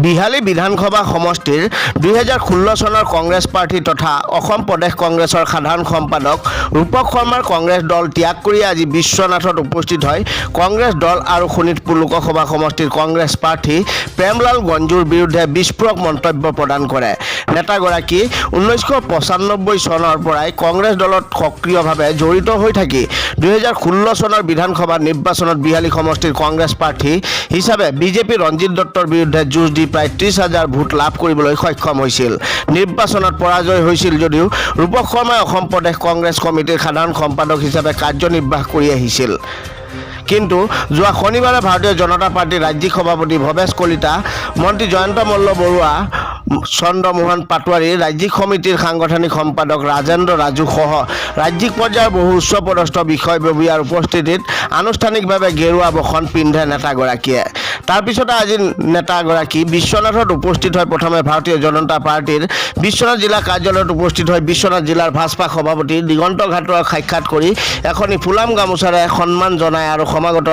বিহালী বিধানসভা সমষ্টিৰ 2016 চনৰ কংগ্ৰেছ প্ৰাৰ্থী তথা অসম প্ৰদেশ কংগ্ৰেছৰ সাধাৰণ সম্পাদক ৰূপক শৰ্মাৰ কংগ্ৰেছ দল ত্যাগ কৰি আজি বিশ্বনাথত উপস্থিত হয় কংগ্ৰেছ দল আৰু শোণিতপুৰ লোকসভা সমষ্টিৰ কংগ্ৰেছ প্ৰাৰ্থী প্ৰেমলাল গঞ্জুৰ বিৰুদ্ধে বিস্ফোৰক মন্তব্য প্ৰদান কৰে। নেতাগৰাকী 1995 চনৰ পৰাই কংগ্ৰেছ দলত সক্ৰিয়ভাৱে জড়িত হৈ থাকি 2016 চনৰ বিধানসভা নিৰ্বাচনত বিহালী সমষ্টিৰ কংগ্ৰেছ প্ৰাৰ্থী হিচাপে বিজেপি ৰঞ্জিত দত্তৰ বিৰুদ্ধে যুঁজ দি প্ৰায় 30,000 ভোট লাভ কৰিবলৈ সক্ষম হৈছিল। নিৰ্বাচনত পৰাজয় হৈছিল যদিও ৰূপক শৰ্মাই অসম প্ৰদেশ কংগ্ৰেছ কমিটিৰ সাধাৰণ সম্পাদক হিচাপে কাৰ্যনিৰ্বাহ কৰি আহিছিল। কিন্তু যোৱা শনিবাৰে ভাৰতীয় জনতা পাৰ্টিৰ ৰাজ্যিক সভাপতি ভৱেশ কলিতা, মন্ত্ৰী জয়ন্ত মল্ল বৰুৱা, চন্দ্ৰমোহন পাটোৱাৰী, ৰাজ্যিক সমিতিৰ সাংগঠনিক সম্পাদক ৰাজেন্দ্ৰ ৰাজু সহ ৰাজ্যিক পৰ্যায়ৰ বহু উচ্চপদস্থ বিষয়ববীয়াৰ উপস্থিতিত আনুষ্ঠানিকভাৱে গেৰুৱা বসন পিন্ধে নেতাগৰাকীয়ে। তাৰ পিছতে আজি নেতাগৰাকী বিশ্বনাথত উপস্থিত হৈ প্ৰথমে ভাৰতীয় জনতা পাৰ্টিৰ বিশ্বনাথ জিলা কাৰ্যালয়ত উপস্থিত হৈ বিশ্বনাথ জিলাৰ ভাজপা সভাপতি দিগন্ত ঘাটুৱাক সাক্ষাৎ কৰি এখনি ফুলাম গামোচাৰে সন্মান জনায় আৰু সমাগত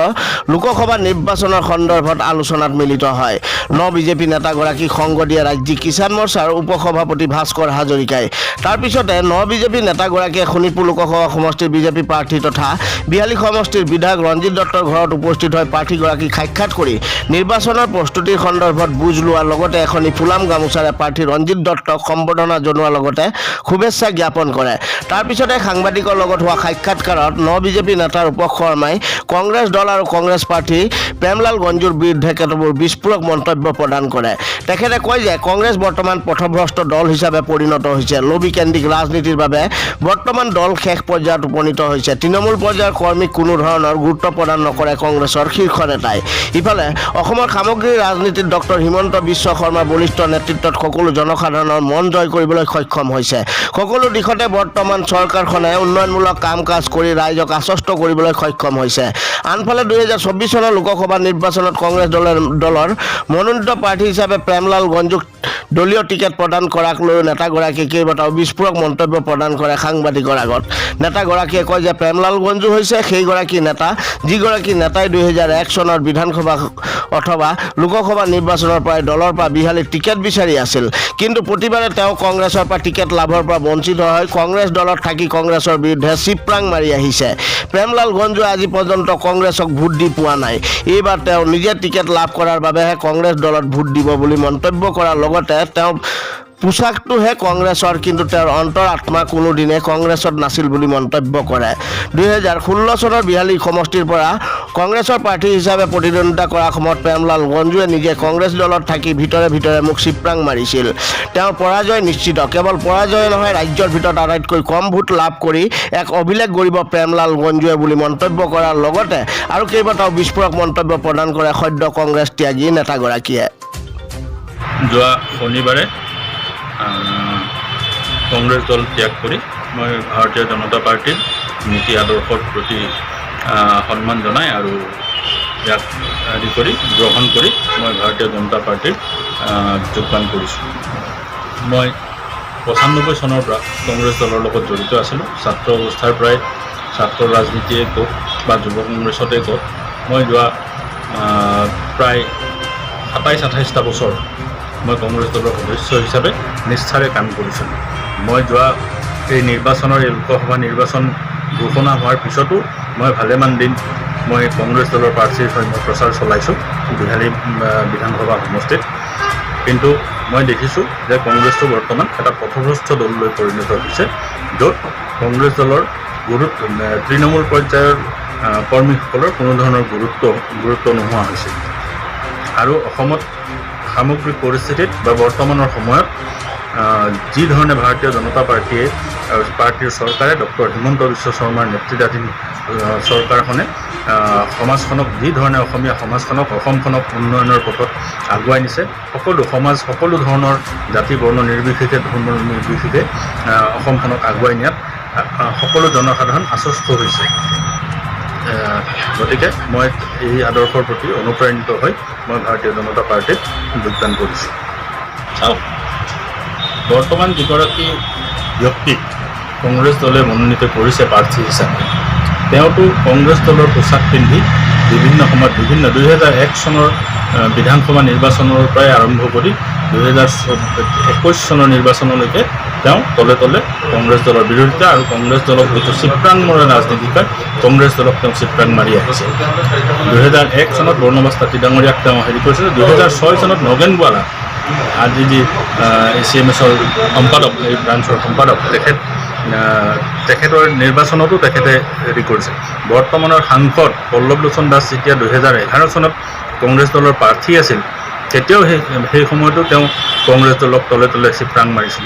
লোকসভা নিৰ্বাচনৰ সন্দৰ্ভত আলোচনাত মিলিত হয়। বিজেপি নেতাগৰাকীক সংগ দিয়ে ৰাজ্যিক কিষাণ মৰ্চাৰ উপসভাপতি ভাস্কৰ হাজৰিকাই। তাৰ পিছতে বিজেপি নেতাগৰাকীয়ে শোণিতপুৰ লোকসভা সমষ্টিৰ বিজেপি প্ৰাৰ্থী তথা বিহালী সমষ্টিৰ বিধায়ক ৰঞ্জিত দত্তৰ ঘৰত উপস্থিত হৈ প্ৰাৰ্থীগৰাকীক সাক্ষাৎ কৰি নিৰ্বাচনৰ প্ৰস্তুতিৰ সন্দৰ্ভত বুজ লোৱাৰ লগতে এখনি ফুলাম গামোচাৰে প্ৰাৰ্থী ৰঞ্জিত দত্তক সম্বৰ্ধনা জনোৱাৰ লগতে শুভেচ্ছা জ্ঞাপন কৰে। তাৰ পিছতে সাংবাদিকৰ লগত হোৱা সাক্ষাৎকাৰত বিজেপি নেতা ৰূপক শৰ্মাই কংগ্ৰেছ দল আৰু কংগ্ৰেছ প্ৰাৰ্থী প্ৰেমলাল গঞ্জুৰ বিৰুদ্ধে কেতবোৰ বিস্ফোৰক মন্তব্য প্ৰদান কৰে। তেখেতে কয় যে কংগ্ৰেছ বৰ্তমান পথভ্ৰষ্ট দল হিচাপে পৰিণত হৈছে। লবিকেন্দ্ৰিক ৰাজনীতিৰ বাবে বৰ্তমান দল শেষ পৰ্যায়ত উপনীত হৈছে। তৃণমূল পৰ্যায়ৰ কৰ্মীক কোনো ধৰণৰ গুৰুত্ব প্ৰদান নকৰে কংগ্ৰেছৰ শীৰ্ষ নেতাই। ইফালে অসমৰ সামগ্ৰিক ৰাজনীতিত ডক্টৰ হিমন্ত বিশ্ব শৰ্মাৰ বলিষ্ঠ নেতৃত্বত সকলো জনসাধাৰণৰ মন জয় কৰিবলৈ সক্ষম হৈছে। সকলো দিশতে বৰ্তমান চৰকাৰখনে উন্নয়নমূলক কাম কাজ কৰি ৰাইজক আশ্বস্ত কৰিবলৈ সক্ষম হৈছে। আনফালে 2024 চনৰ লোকসভা নিৰ্বাচনত কংগ্ৰেছ দলৰ মনোনীত প্ৰাৰ্থী হিচাপে প্ৰেমলাল গঞ্জুক দলীয় টিকেট প্ৰদান কৰাক লৈ নেতাগৰাকীয়ে কেইবাটাও বিস্ফোৰক মন্তব্য প্ৰদান কৰে সাংবাদিকৰ আগত। নেতাগৰাকীয়ে কয় যে প্ৰেমলাল গঞ্জু হৈছে সেইগৰাকী নেতা যিগৰাকী নেতাই 2001 চনৰ বিধানসভা অথবা লোকসভা নিৰ্বাচনৰ পৰাই দলৰ পৰা বিহালীৰ টিকেট বিচাৰি আছিল। কিন্তু প্ৰতিবাৰে তেওঁ কংগ্ৰেছৰ পৰা টিকেট লাভৰ পৰা বঞ্চিত হৈ কংগ্ৰেছ দলত থাকি কংগ্ৰেছৰ বিৰুদ্ধে চিপৰাং মাৰি আহিছে। প্ৰেমলাল গঞ্জুৱে আজি পৰ্যন্ত কংগ্ৰেছক ভোট দি পোৱা নাই। এইবাৰ তেওঁ নিজে টিকেট লাভ কৰাৰ বাবেহে কংগ্ৰেছ দলত ভোট দিব বুলি মন্তব্য কৰাৰ লগতে তেওঁ পোচাকটোহে কংগ্ৰেছৰ, কিন্তু তেওঁৰ অন্তৰ আত্মা কোনোদিনে কংগ্ৰেছত নাছিল বুলি মন্তব্য কৰে। 2016 চনৰ বিহালী সমষ্টিৰ পৰা কংগ্ৰেছৰ প্ৰাৰ্থী হিচাপে প্ৰতিদ্বন্দ্বিতা কৰাৰ সময়ত প্ৰেমলাল গঞ্জুৱে নিজে কংগ্ৰেছ দলত থাকি ভিতৰে ভিতৰে মোক চিপৰাং মাৰিছিল। তেওঁৰ পৰাজয় নিশ্চিত। কেৱল পৰাজয় নহয়, ৰাজ্যৰ ভিতৰত আটাইতকৈ কম ভোট লাভ কৰি এক অভিলেখ গঢ়িব প্ৰেমলাল গঞ্জুৱে বুলি মন্তব্য কৰাৰ লগতে আৰু কেইবাটাও বিস্ফোৰক মন্তব্য প্ৰদান কৰে সদ্য কংগ্ৰেছ ত্যাগী নেতাগৰাকীয়ে। যোৱা শনিবাৰে কংগ্ৰেছ দল ত্যাগ কৰি মই ভাৰতীয় জনতা পাৰ্টীৰ নীতি আদৰ্শৰ প্ৰতি সন্মান জনাই আৰু ইয়াক আদি কৰি গ্ৰহণ কৰি মই ভাৰতীয় জনতা পাৰ্টীৰ যোগদান কৰিছোঁ। মই 95 চনৰ পৰা কংগ্ৰেছ দলৰ লগত জড়িত আছিলোঁ। ছাত্ৰ অৱস্থাৰ পৰাই ছাত্ৰ ৰাজনীতিয়ে কওক বা যুৱ কংগ্ৰেছতে কওক, মই যোৱা প্ৰায় 27-28টা বছৰ মই কংগ্ৰেছ দলৰ সদস্য হিচাপে নিষ্ঠাৰে কাম কৰিছিলোঁ। মই যোৱা এই লোকসভা নিৰ্বাচন ঘোষণা হোৱাৰ পিছতো মই ভালেমান দিন মই কংগ্ৰেছ দলৰ প্ৰাৰ্থীৰ হৈ মই প্ৰচাৰ চলাইছোঁ বিহালী বিধানসভা সমষ্টিত। কিন্তু মই দেখিছোঁ যে কংগ্ৰেছটো বৰ্তমান এটা পথভ্ৰষ্ট দললৈ পৰিণত হৈছে, য'ত কংগ্ৰেছ দলৰ তৃণমূল পৰ্যায়ৰ কৰ্মীসকলৰ কোনো ধৰণৰ গুৰুত্ব নোহোৱা হৈছে। আৰু অসমত সামগ্ৰিক পৰিস্থিতিত বা বৰ্তমানৰ সময়ত যি ধৰণে ভাৰতীয় জনতা পাৰ্টীৰ চৰকাৰে ডক্টৰ হিমন্ত বিশ্ব শৰ্মাৰ নেতৃত্বাধীন চৰকাৰখনে সমাজখনক যি ধৰণে অসমীয়া সমাজখনক অসমখনক উন্নয়নৰ পথত আগুৱাই নিছে, সকলো ধৰণৰ জাতি বৰ্ণ নিৰ্বিশেষে ধৰ্ম নিৰ্বিশেষে অসমখনক আগুৱাই নিয়াত সকলো জনসাধাৰণ আশ্বস্ত হৈছে। গতিকে মই এই আদৰ্শৰ প্ৰতি অনুপ্ৰাণিত হৈ মই ভাৰতীয় জনতা পাৰ্টীত যোগদান কৰিছোঁ। চাওক, বৰ্তমান যিগৰাকী ব্যক্তিক কংগ্ৰেছ দলে মনোনীত কৰিছে প্ৰাৰ্থী হিচাপে, তেওঁতো কংগ্ৰেছ দলৰ পোচাক পিন্ধি বিভিন্ন সময়ত 2001 চনৰ বিধানসভা নিৰ্বাচনৰ পৰাই আৰম্ভ কৰি 2021 চনৰ নিৰ্বাচনলৈকে তেওঁ তলে তলে কংগ্ৰেছ দলৰ বিৰোধিতা আৰু কংগ্ৰেছ দলক যিটো চিপ্ৰাং মৰা ৰাজনীতি কৰে কংগ্ৰেছ দলক তেওঁ চিপ্ৰাং মাৰি আহিছে 2001 চনত বৰ্ণবাস তাঁতী ডাঙৰীয়াক তেওঁ হেৰি কৰিছিল 2006 চনত নগেনৱালা আজি যি ACMSৰ সম্পাদক এই ব্ৰাঞ্চৰ সম্পাদক তেখেতৰ নিৰ্বাচনতো তেখেতে হেৰি কৰিছে বৰ্তমানৰ সাংসদ পল্লৱ লোচন দাস যেতিয়া 2011 চনত কংগ্ৰেছ দলৰ প্ৰাৰ্থী আছিল তেতিয়াও সেই সময়তো তেওঁ কংগ্ৰেছ দলক তলে তলে চিপ্ৰাং মাৰিছিল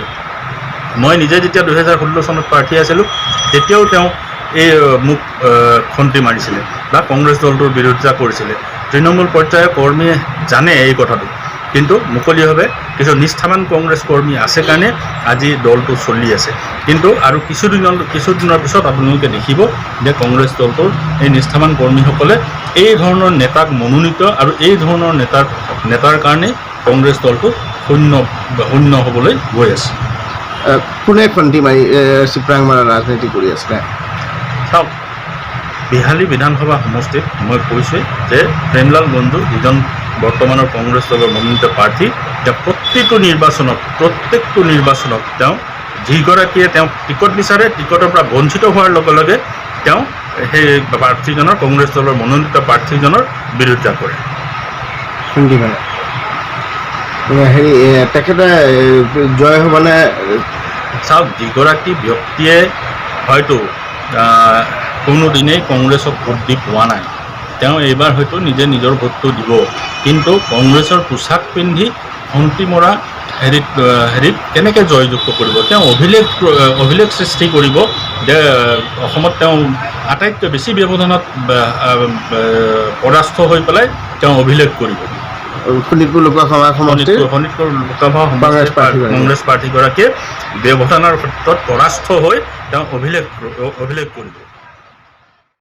মই নিজে যেতিয়া 2016 চনত প্ৰাৰ্থী আছিলোঁ তেতিয়াও তেওঁ এই মোক খন্তি মাৰিছিলে বা কংগ্ৰেছ দলটোৰ বিৰোধিতা কৰিছিলে তৃণমূল পৰ্যায়ৰ কৰ্মীয়ে জানে এই কথাটো কিন্তু মুকলিভাৱে কিছু নিষ্ঠাবান কংগ্ৰেছ কৰ্মী আছে কাৰণে আজি দলটো চলি আছে কিন্তু আৰু কিছুদিনৰ পিছত আপোনালোকে দেখিব যে কংগ্ৰেছ দলটোৰ এই নিষ্ঠাবান কৰ্মীসকলে এই ধৰণৰ নেতাক মনোনীত আৰু এই ধৰণৰ নেতাৰ কাৰণে কংগ্ৰেছ দলটো শূন্য হ'বলৈ গৈ আছে কোনে খন্তি মাৰি চিপ্ৰাং মাৰা ৰাজনীতি কৰি আছে চাওক বিহালী বিধানসভা সমষ্টিত মই কৈছোঁ যে প্ৰেমলাল বন্ধু যিজন বৰ্তমানৰ কংগ্ৰেছ দলৰ মনোনীত প্ৰাৰ্থী তেওঁ প্ৰত্যেকটো নিৰ্বাচনত তেওঁ যিগৰাকীয়ে তেওঁ টিকট বিচাৰে টিকটৰ পৰা বঞ্চিত হোৱাৰ লগে লগে তেওঁ সেই প্ৰাৰ্থীজনৰ কংগ্ৰেছ দলৰ মনোনীত প্ৰাৰ্থীজনৰ বিৰোধিতা কৰে হেৰি তেখেতে জয় হ'বনে চাওক যিগৰাকী ব্যক্তিয়ে হয়তো কোনোদিনেই কংগ্ৰেছক ভোট দি পোৱা নাই তেওঁ এইবাৰ হয়তো নিজে নিজৰ ভোটটো দিব কিন্তু কংগ্ৰেছৰ পোছাক পিন্ধি খন্তি মৰা হেৰিত কেনেকৈ জয়যুক্ত কৰিব তেওঁ অভিলেখ সৃষ্টি কৰিব যে অসমত তেওঁ আটাইতকৈ বেছি ব্যৱধানত পৰাস্ত হৈ পেলাই তেওঁ অভিলেখ কৰিব শোণিতপুৰ লোকসভা সমষ্টিৰ কংগ্ৰেছ প্ৰাৰ্থীগৰাকীয়ে ব্যৱধানৰ ক্ষেত্ৰত পৰাস্ত হৈ তেওঁ অভিলেখ কৰিব